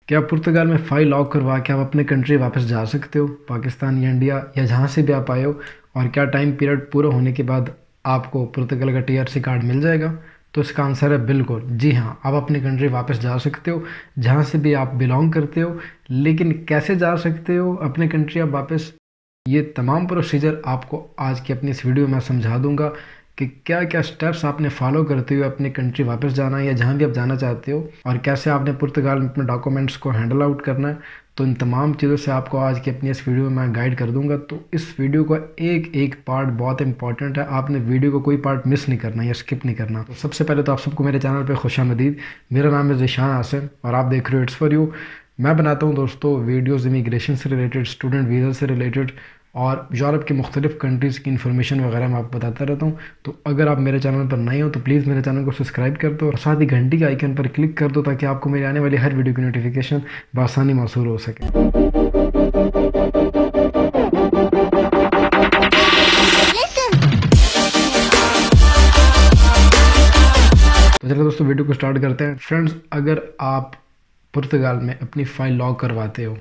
क्या पुर्तगाल में file lock करवा के आप अपने कंट्री वापस जा सकते हो, पाकिस्तान या इंडिया या जहाँ से भी आप आए हो? और क्या टाइम पीरियड पूरा होने के बाद आपको पुर्तगाल का टीआरसी कार्ड मिल जाएगा? तो इसका आंसर है बिल्कुल, जी हाँ। आप अपनी कंट्री वापस जा सकते हो जहाँ से भी आप बिलोंग करते हो। लेकिन कैसे जा सकते हो अपने कंट्री आप वापस, ये तमाम प्रोसीजर आपको आज की अपनी इस वीडियो में समझा दूंगा कि क्या क्या स्टेप्स आपने फॉलो करते हुए अपनी कंट्री वापस जाना है या जहां भी आप जाना चाहते हो, और कैसे आपने पुर्तगाल में अपने डॉक्यूमेंट्स को हैंडल आउट करना है। तो इन तमाम चीज़ों से आपको आज की अपनी इस वीडियो में मैं गाइड कर दूंगा। तो इस वीडियो का एक एक पार्ट बहुत इंपॉर्टेंट है, आपने वीडियो को कोई पार्ट मिस नहीं करना या स्किप नहीं करना। तो सबसे पहले तो आप सबको मेरे चैनल पर खुशामदीद। मेरा नाम है ज़ीशान आसिम और आप देख रहे हो इट्स फॉर यू। मैं बनाता हूँ दोस्तों वीडियोज़ इमिग्रेशन से रिलेटेड, स्टूडेंट वीज़ा से रिलेटेड और यूरोप की मुख्तलिफ़ कंट्रीज़ की इन्फॉर्मेशन वगैरह मैं आपको बताता रहता हूँ। तो अगर आप मेरे चैनल पर नए हो तो प्लीज़ मेरे चैनल को सब्सक्राइब कर दो और साथ ही घंटी के आइकन पर क्लिक कर दो ताकि आपको मेरी आने वाली हर वीडियो की नोटिफिकेशन बआसानी मौसूल हो सके। तो चलो दोस्तों वीडियो को स्टार्ट करते हैं। फ्रेंड्स, अगर आप पुर्तगाल में अपनी फ़ाइल लॉक करवाते हो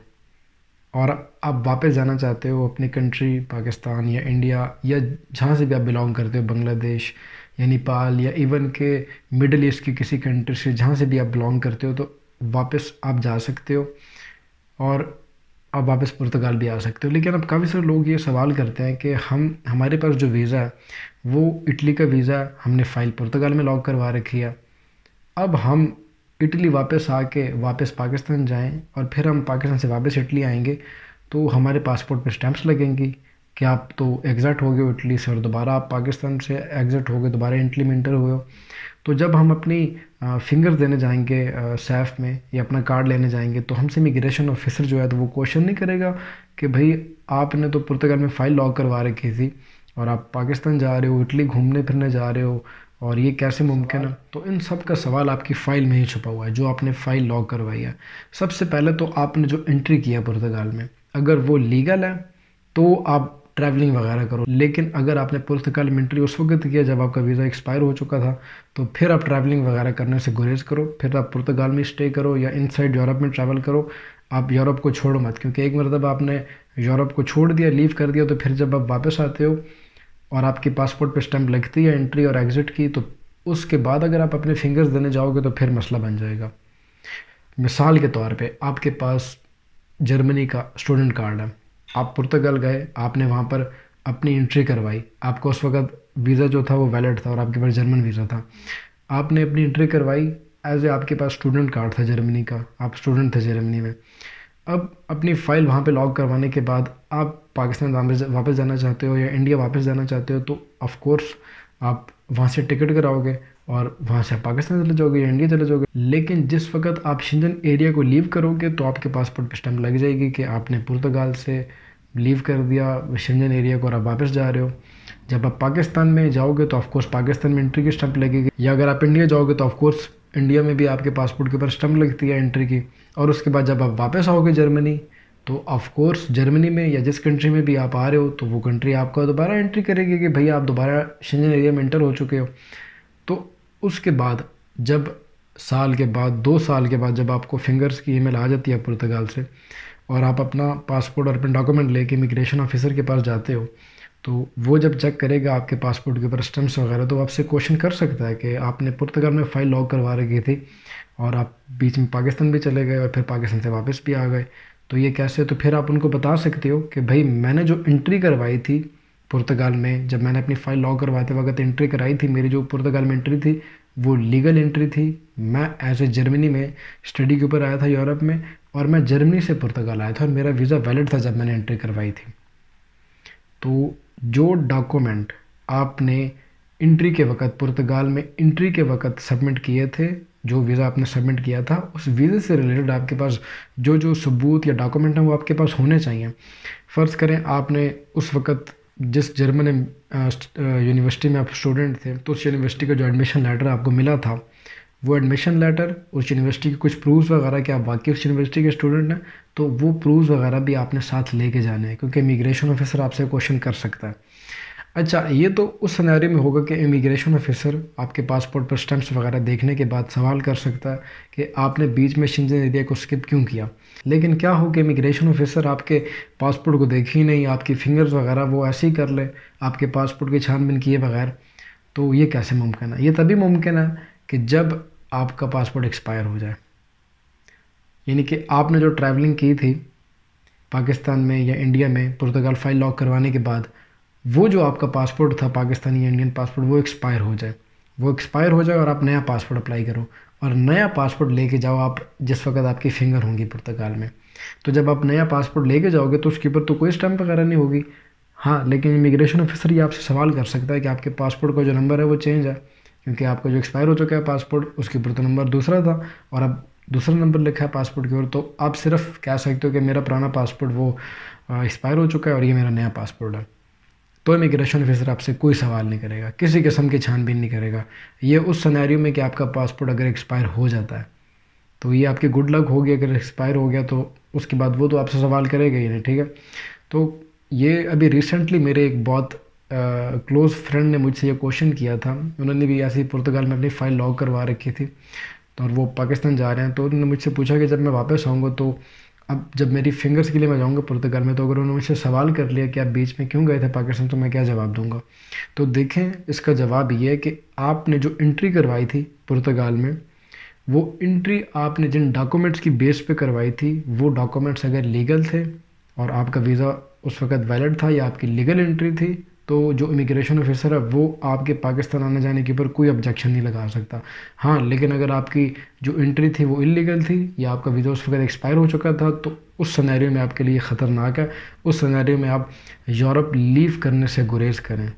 और आप वापस जाना चाहते हो अपनी कंट्री पाकिस्तान या इंडिया या जहाँ से भी आप बिलोंग करते हो, बांग्लादेश या नेपाल या इवन के मिडल ईस्ट की किसी कंट्री से जहाँ से भी आप बिलोंग करते हो, तो वापस आप जा सकते हो और आप वापस पुर्तगाल भी आ सकते हो। लेकिन अब काफ़ी सारे लोग ये सवाल करते हैं कि हमारे पास जो वीज़ा है वो इटली का वीज़ा है, हमने फ़ाइल पुर्तगाल में लॉक करवा रखी है, अब हम इटली वापस आके वापस पाकिस्तान जाएं और फिर हम पाकिस्तान से वापस इटली आएंगे तो हमारे पासपोर्ट पे स्टैंप्स लगेंगी कि आप तो एग्ज़िट हो गए हो इटली से और दोबारा आप पाकिस्तान से एग्ज़िट हो गए, दोबारा इटली में इंटर हुए हो। तो जब हम अपनी फिंगर्स देने जाएंगे सैफ में या अपना कार्ड लेने जाएंगे तो हमसे इमिग्रेशन ऑफिसर जो है तो वो क्वेश्चन नहीं करेगा कि भाई आपने तो पुर्तगाल में फ़ाइल लॉक करवा रखी थी और आप पाकिस्तान जा रहे हो, इटली घूमने फिरने जा रहे हो, और ये कैसे मुमकिन है? तो इन सब का सवाल आपकी फ़ाइल में ही छुपा हुआ है जो आपने फ़ाइल लॉक करवाई है। सबसे पहले तो आपने जो एंट्री किया पुर्तगाल में, अगर वो लीगल है तो आप ट्रैवलिंग वगैरह करो। लेकिन अगर आपने पुर्तगाल में एंट्री उस वक्त किया जब आपका वीज़ा एक्सपायर हो चुका था तो फिर आप ट्रैवलिंग वगैरह करने से गुरेज करो, फिर आप पुर्तगाल में स्टे करो या इनसाइड यूरोप में ट्रैवल करो। आप यूरोप को छोड़ो मत, क्योंकि एक मरतबा आपने यूरोप को छोड़ दिया, लीव कर दिया, तो फिर जब आप वापस आते हो और आपके पासपोर्ट पे स्टैंप लगती है एंट्री और एग्ज़िट की, तो उसके बाद अगर आप अपने फिंगर्स देने जाओगे तो फिर मसला बन जाएगा। मिसाल के तौर पे आपके पास जर्मनी का स्टूडेंट कार्ड है, आप पुर्तगाल गए, आपने वहाँ पर अपनी एंट्री करवाई, आपको उस वक्त वीज़ा जो था वो वैलिड था और आपके पास जर्मन वीज़ा था, आपने अपनी एंट्री करवाई, एज ए आपके पास स्टूडेंट कार्ड था जर्मनी का, आप स्टूडेंट थे जर्मनी में। अब अपनी फ़ाइल वहाँ पे लॉक करवाने के बाद आप पाकिस्तान वापस जाना चाहते हो या इंडिया वापस जाना चाहते हो तो ऑफ़ कोर्स आप वहाँ से टिकट कराओगे और वहाँ से आप पाकिस्तान चले जाओगे या इंडिया चले जाओगे। लेकिन जिस वक्त आप शेंजन एरिया को लीव करोगे तो आपके पासपोर्ट पे स्टैंप लग जाएगी कि आपने पुर्तगाल से लीव कर दिया शेंजन एरिया को और आप वापस जा रहे हो। जब आप पाकिस्तान में जाओगे तो ऑफ़कोर्स पाकिस्तान में एंट्री की स्टैंप लगेगी, या अगर आप इंडिया जाओगे तो ऑफ़कोर्स इंडिया में भी आपके पासपोर्ट के ऊपर स्टैंप लगती है एंट्री की। और उसके बाद जब आप वापस आओगे जर्मनी तो ऑफ़ कोर्स जर्मनी में या जिस कंट्री में भी आप आ रहे हो तो वो कंट्री आपका दोबारा एंट्री करेगी कि भैया आप दोबारा शेंजन एरिया में एंटर हो चुके हो। तो उसके बाद जब साल के बाद 2 साल के बाद जब आपको फिंगर्स की ईमेल आ जाती है पुर्तगाल से और आप अपना पासपोर्ट और अपने डॉक्यूमेंट लेके इमिग्रेशन ऑफिसर के पास जाते हो तो वो जब चेक करेगा आपके पासपोर्ट के ऊपर स्टैम्प्स वगैरह तो आपसे क्वेश्चन कर सकता है कि आपने पुर्तगाल में फ़ाइल लॉक करवा रखी थी और आप बीच में पाकिस्तान भी चले गए और फिर पाकिस्तान से वापस भी आ गए, तो ये कैसे? तो फिर आप उनको बता सकते हो कि भाई मैंने जो एंट्री करवाई थी पुर्तगाल में, जब मैंने अपनी फ़ाइल लॉक करवाते वक्त एंट्री कराई थी, मेरी जो पुर्तगाल में एंट्री थी वो लीगल एंट्री थी। मैं एज ए जर्मनी में स्टडी के ऊपर आया था यूरोप में और मैं जर्मनी से पुर्तगाल आया था और मेरा वीज़ा वैलिड था जब मैंने एंट्री करवाई थी। तो जो डॉक्यूमेंट आपने एंट्री के वक्त पुर्तगाल में एंट्री के वक्त सबमिट किए थे, जो वीज़ा आपने सबमिट किया था, उस वीज़े से रिलेटेड आपके पास जो जो सबूत या डॉक्यूमेंट हैं वो आपके पास होने चाहिए। फ़र्ज़ करें आपने उस वक्त जिस जर्मन यूनिवर्सिटी में आप स्टूडेंट थे तो उस यूनिवर्सिटी का जो एडमिशन लेटर आपको मिला था वो एडमिशन लेटर, उस यूनिवर्सिटी के कुछ प्रूफ्स वगैरह कि आप वाकई उस यूनिवर्सिटी के स्टूडेंट हैं, तो वो प्रूफ्स वगैरह भी आपने साथ लेके जाने हैं क्योंकि इमिग्रेशन ऑफिसर आपसे क्वेश्चन कर सकता है। अच्छा, ये तो उस सिनेरियो में होगा कि इमिग्रेशन ऑफिसर आपके पासपोर्ट पर स्टैम्प्स वगैरह देखने के बाद सवाल कर सकता है कि आपने बीच में शेंजन एरिया को स्किप क्यों किया। लेकिन क्या हो कि इमिग्रेशन ऑफिसर आपके पासपोर्ट को देखे ही नहीं, आपकी फिंगर्स वगैरह वो ऐसे ही कर ले आपके पासपोर्ट की छानबीन किए बगैर। तो ये कैसे मुमकिन है? ये तभी मुमकिन है कि जब आपका पासपोर्ट एक्सपायर हो जाए, यानी कि आपने जो ट्रैवलिंग की थी पाकिस्तान में या इंडिया में पुर्तगाल फ़ाइल लॉक करवाने के बाद, वो जो आपका पासपोर्ट था पाकिस्तानी या इंडियन पासपोर्ट, वो एक्सपायर हो जाए। वो एक्सपायर हो जाए और आप नया पासपोर्ट अप्लाई करो और नया पासपोर्ट लेके जाओ आप जिस वक्त आपकी फ़िंगर होंगी पुर्तगाल में। तो जब आप नया पासपोर्ट लेके जाओगे तो उसके ऊपर तो कोई स्टैम्प वगैरह नहीं होगी। हाँ, लेकिन इमिग्रेशन ऑफिसर ये आपसे सवाल कर सकता है कि आपके पासपोर्ट का जो नंबर है वो चेंज है, क्योंकि आपका जो एक्सपायर हो चुका है पासपोर्ट उसके ऊपर तो नंबर दूसरा था और अब दूसरा नंबर लिखा है पासपोर्ट के ऊपर। तो आप सिर्फ कह सकते हो कि मेरा पुराना पासपोर्ट वो एक्सपायर हो चुका है और ये मेरा नया पासपोर्ट है। तो इमिग्रेशन ऑफिसर आपसे कोई सवाल नहीं करेगा, किसी किस्म की छानबीन नहीं करेगा। ये उस सिनेरियो में कि आपका पासपोर्ट अगर एक्सपायर हो जाता है तो ये आपकी गुड लक होगी। अगर एक्सपायर हो गया तो उसके बाद वो तो आपसे सवाल करेगा ही नहीं, ठीक है। तो ये अभी रिसेंटली मेरे एक बहुत क्लोज़ फ्रेंड ने मुझसे ये क्वेश्चन किया था। उन्होंने भी ऐसे ही पुर्तगाल में अपनी फ़ाइल लॉक करवा रखी थी तो और वो पाकिस्तान जा रहे हैं। तो उन्होंने मुझसे पूछा कि जब मैं वापस आऊँगा तो अब जब मेरी फिंगर्स के लिए मैं जाऊँगा पुर्तगाल में, तो अगर उन्होंने मुझसे सवाल कर लिया कि आप बीच में क्यों गए थे पाकिस्तान, तो मैं क्या जवाब दूँगा। तो देखें, इसका जवाब ये है कि आपने जो एंट्री करवाई थी पुर्तगाल में, वो एंट्री आपने जिन डॉक्यूमेंट्स की बेस पे करवाई थी, वो डॉक्यूमेंट्स अगर लीगल थे और आपका वीज़ा उस वक्त वैलिड था या आपकी लीगल एंट्री थी, तो जो इमिग्रेशन ऑफिसर है वो आपके पाकिस्तान आने जाने के ऊपर कोई ऑब्जेक्शन नहीं लगा सकता। हाँ, लेकिन अगर आपकी जो एंट्री थी वो इलीगल थी या आपका वीज़ा उस वक्त एक्सपायर हो चुका था, तो उस सिनेरियो में आपके लिए ख़तरनाक है। उस सिनेरियो में आप यूरोप लीव करने से गुरेज करें।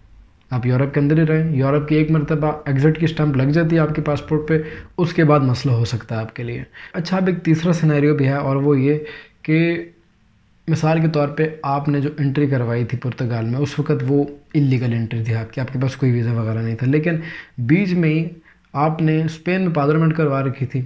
आप यूरोप के अंदर ही रहें। यूरोप की एक मरतबा एग्ज़िट की स्टैंप लग जाती है आपके पासपोर्ट पे, उसके बाद मसला हो सकता है आपके लिए। अच्छा, अब एक तीसरा सिनेरियो भी है और वो ये कि मिसाल के तौर पे आपने जो एंट्री करवाई थी पुर्तगाल में, उस वक्त वो इलीगल एंट्री थी आपकी, आपके पास कोई वीज़ा वगैरह नहीं था, लेकिन बीच में ही आपने स्पेन में पार्लियामेंट करवा रखी थी।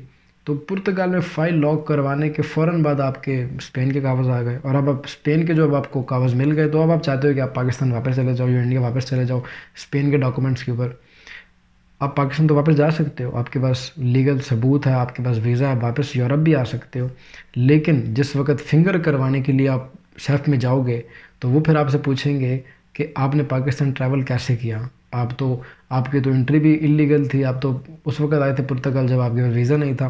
तो पुर्तगाल में फ़ाइल लॉक करवाने के फ़ौरन बाद आपके स्पेन के कागज़ आ गए और अब आप स्पेन के जो अब आपको कागज़ मिल गए, तो अब आप चाहते हो कि आप पाकिस्तान वापस चले जाओ या इंडिया वापस चले जाओ स्पेन के डॉक्यूमेंट्स के ऊपर। आप पाकिस्तान तो वापस जा सकते हो, आपके पास लीगल सबूत है, आपके पास वीज़ा है, वापस यूरोप भी आ सकते हो। लेकिन जिस वक्त फिंगर करवाने के लिए आप शेफ में जाओगे तो वो फिर आपसे पूछेंगे कि आपने पाकिस्तान ट्रैवल कैसे किया। आपकी तो एंट्री भी इलीगल थी, आप तो उस वक्त आए थे पुर्तगाल जब आपके पास वीज़ा नहीं था।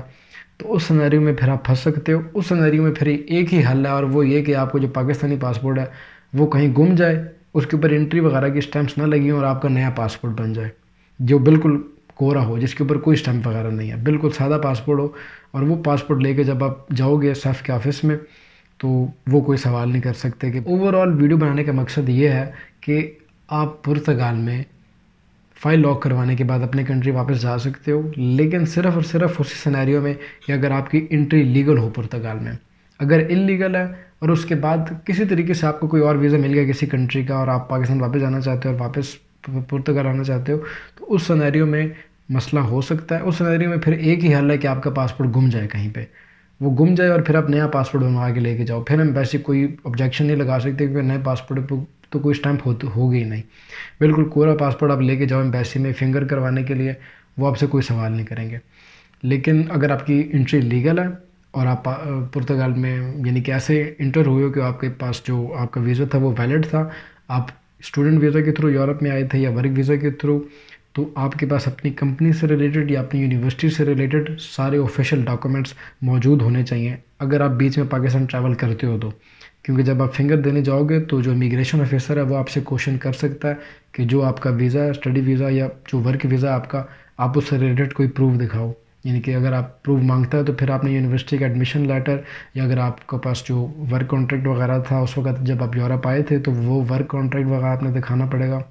तो उस सिनेरियो में फिर आप फंस सकते हो। उस सिनेरियो में फिर एक ही हल है और वो ये कि आपको जो पाकिस्तानी पासपोर्ट है वो कहीं गुम जाए, उसके ऊपर एंट्री वगैरह की स्टैम्प्स ना लगी और आपका नया पासपोर्ट बन जाए जो बिल्कुल कोरा हो, जिसके ऊपर कोई स्टैम्प वगैरह नहीं है, बिल्कुल सादा पासपोर्ट हो। और वो पासपोर्ट लेके जब आप जाओगे सेफ के ऑफिस में तो वो कोई सवाल नहीं कर सकते। कि ओवरऑल वीडियो बनाने का मकसद ये है कि आप पुर्तगाल में फ़ाइल लॉक करवाने के बाद अपने कंट्री वापस जा सकते हो, लेकिन सिर्फ़ और सिर्फ उसी सिनेरियो में कि अगर आपकी एंट्री लीगल हो पुर्तगाल में। अगर इलीगल है और उसके बाद किसी तरीके से आपको कोई और वीज़ा मिल गया किसी कंट्री का और आप पाकिस्तान वापस जाना चाहते हो और वापस पुर्तगाल आना चाहते हो, तो उस सिनेरियो में मसला हो सकता है। उस सिनेरियो में फिर एक ही हल है कि आपका पासपोर्ट गुम जाए, कहीं पे वो गुम जाए और फिर आप नया पासपोर्ट बनवा के लेके जाओ। फिर हम वैसे कोई ऑब्जेक्शन नहीं लगा सकते क्योंकि नए पासपोर्ट पर तो कोई स्टैम्प होगी ही नहीं। बिल्कुल कोरा पासपोर्ट आप लेके जाओ एम्बेसी में फिंगर करवाने के लिए, वो आपसे कोई सवाल नहीं करेंगे। लेकिन अगर आपकी एंट्री लीगल है और आप पुर्तगाल में यानी कि ऐसे इंटर हुए हो कि आपके पास जो आपका वीज़ा था वो वैलिड था, आप स्टूडेंट वीज़ा के थ्रू यूरोप में आए थे या वर्क वीज़ा के थ्रू, तो आपके पास अपनी कंपनी से रिलेटेड या अपनी यूनिवर्सिटी से रिलेटेड सारे ऑफिशियल डॉक्यूमेंट्स मौजूद होने चाहिए अगर आप बीच में पाकिस्तान ट्रैवल करते हो तो। क्योंकि जब आप फिंगर देने जाओगे तो जो इमिग्रेशन ऑफिसर है वो आपसे क्वेश्चन कर सकता है कि जो आपका वीज़ा है, स्टडी वीज़ा या जो वर्क वीज़ा है आपका, आप उससे रिलेटेड कोई प्रूफ दिखाओ। यानी कि अगर आप प्रूफ मांगता है तो फिर आपने यूनिवर्सिटी का एडमिशन लेटर या अगर आपके पास जो वर्क कॉन्ट्रैक्ट वगैरह था उस वक्त जब आप यूरोप आए थे तो वो वर्क कॉन्ट्रैक्ट वगैरह आपने दिखाना पड़ेगा।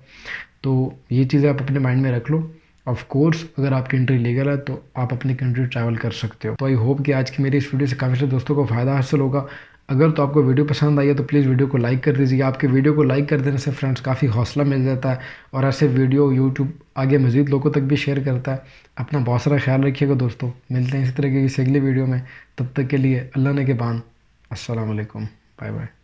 तो ये चीज़ें आप अपने माइंड में रख लो। ऑफ कोर्स अगर आपकी एंट्री लीगल है तो आप अपनी कंट्री ट्रैवल कर सकते हो। तो आई होप कि आज की मेरी इस वीडियो से काफ़ी सारे दोस्तों को फ़ायदा हासिल होगा। अगर तो आपको वीडियो पसंद आई है तो प्लीज़ वीडियो को लाइक कर दीजिए। आपके वीडियो को लाइक कर देने से फ्रेंड्स काफ़ी हौसला मिल जाता है और ऐसे वीडियो यूट्यूब आगे मज़ीद लोगों तक भी शेयर करता है। अपना बहुत सारा ख्याल रखिएगा दोस्तों, मिलते हैं इसी तरह की किसी अगली वीडियो में। तब तक के लिए अल्लाह ने के बान, अस्सलाम वालेकुम, बाय बाय।